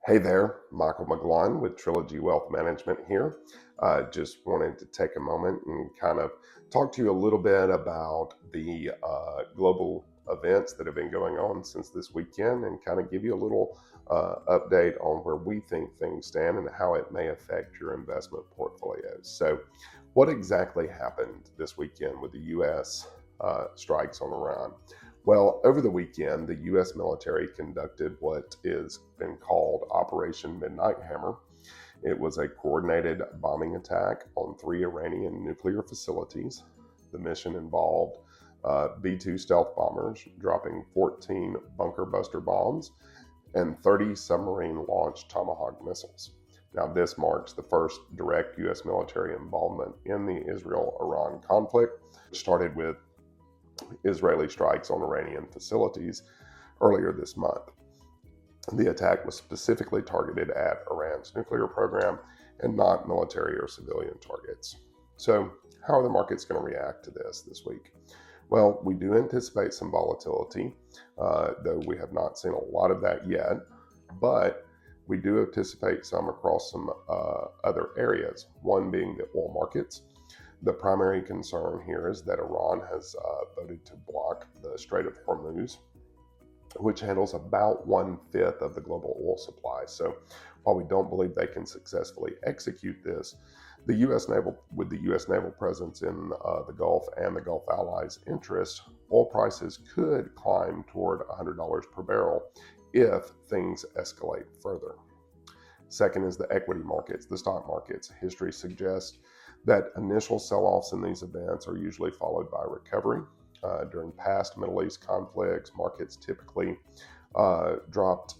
Hey there, Michael McGlaughn with Trilogy Wealth Management here. Just wanted to take a moment and kind of talk to you a little bit about the global events that have been going on since this weekend and kind of give you a little update on where we think things stand and how it may affect your investment portfolios. So, what exactly happened this weekend with the U.S. Strikes on Iran? Well, over the weekend, the U.S. military conducted what is been called Operation Midnight Hammer. It was a coordinated bombing attack on three Iranian nuclear facilities. The mission involved B-2 stealth bombers dropping 14 bunker buster bombs and 30 submarine launched Tomahawk missiles. Now, this marks the first direct U.S. military involvement in the Israel Iran conflict, which started with Israeli strikes on Iranian facilities earlier this month. The attack was specifically targeted at Iran's nuclear program and not military or civilian targets. So, how are the markets going to react to this week? Well, we do anticipate some volatility, though we have not seen a lot of that yet, but we do anticipate some across some other areas, one being the oil markets. The primary concern here is that Iran has voted to block the Strait of Hormuz, which handles about 1/5 of the global oil supply. So while we don't believe they can successfully execute this, the with the U.S. naval presence in the Gulf and the Gulf allies' interest, oil prices could climb toward $100 per barrel if things escalate further. Second is the equity markets, the stock markets. History suggests that initial sell-offs in these events are usually followed by recovery. During past Middle East conflicts, markets typically dropped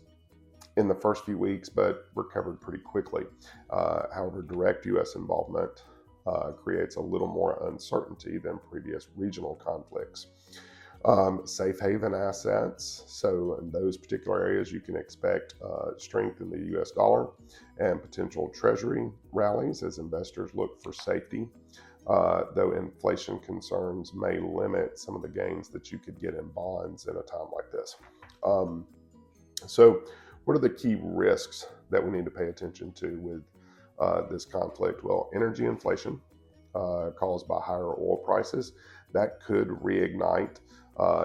in the first few weeks but recovered pretty quickly. However, direct U.S. involvement creates a little more uncertainty than previous regional conflicts. Safe haven assets. So, in those particular areas, you can expect strength in the US dollar and potential treasury rallies as investors look for safety, though inflation concerns may limit some of the gains that you could get in bonds in a time like this. So, what are the key risks that we need to pay attention to with this conflict? Well, energy inflation caused by higher oil prices that could reignite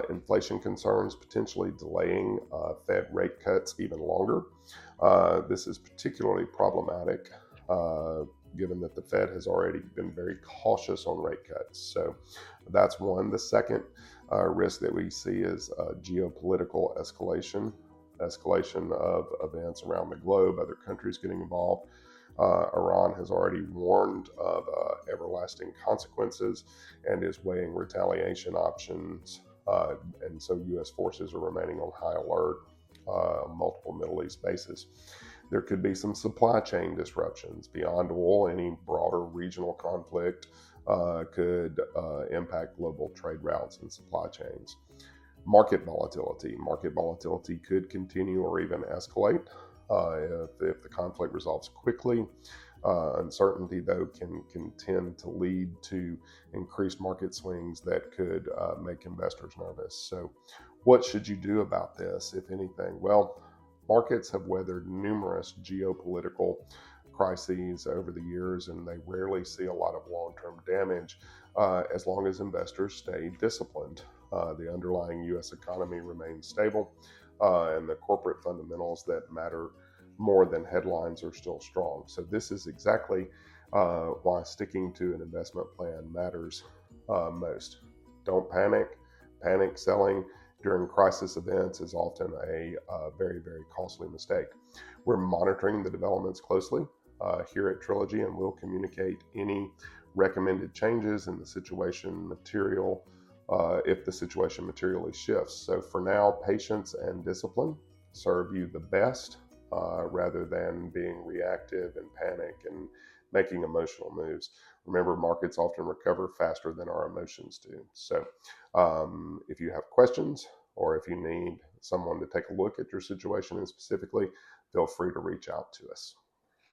inflation concerns, potentially delaying Fed rate cuts even longer. This is particularly problematic given that the Fed has already been very cautious on rate cuts. So that's one. The second risk that we see is geopolitical escalation of events around the globe, other countries getting involved. Iran has already warned of everlasting consequences and is weighing retaliation options. And so U.S. forces are remaining on high alert on multiple Middle East bases. There could be some supply chain disruptions beyond oil. Any broader regional conflict could impact global trade routes and supply chains. Market volatility. Market volatility could continue or even escalate if the conflict resolves quickly. Uncertainty, though, can tend to lead to increased market swings that could make investors nervous. So, what should you do about this, if anything? Well, markets have weathered numerous geopolitical crises over the years, and they rarely see a lot of long-term damage as long as investors stay disciplined. The underlying U.S. economy remains stable, and the corporate fundamentals that matter more than headlines are still strong. So this is exactly why sticking to an investment plan matters most. Don't panic. Panic selling during crisis events is often a very, very costly mistake. We're monitoring the developments closely here at Trilogy, and we'll communicate any recommended changes in the situation material if the situation materially shifts. So for now, patience and discipline serve you the best rather than being reactive and panic and making emotional moves. Remember, markets often recover faster than our emotions do. So if you have questions or if you need someone to take a look at your situation and specifically, feel free to reach out to us.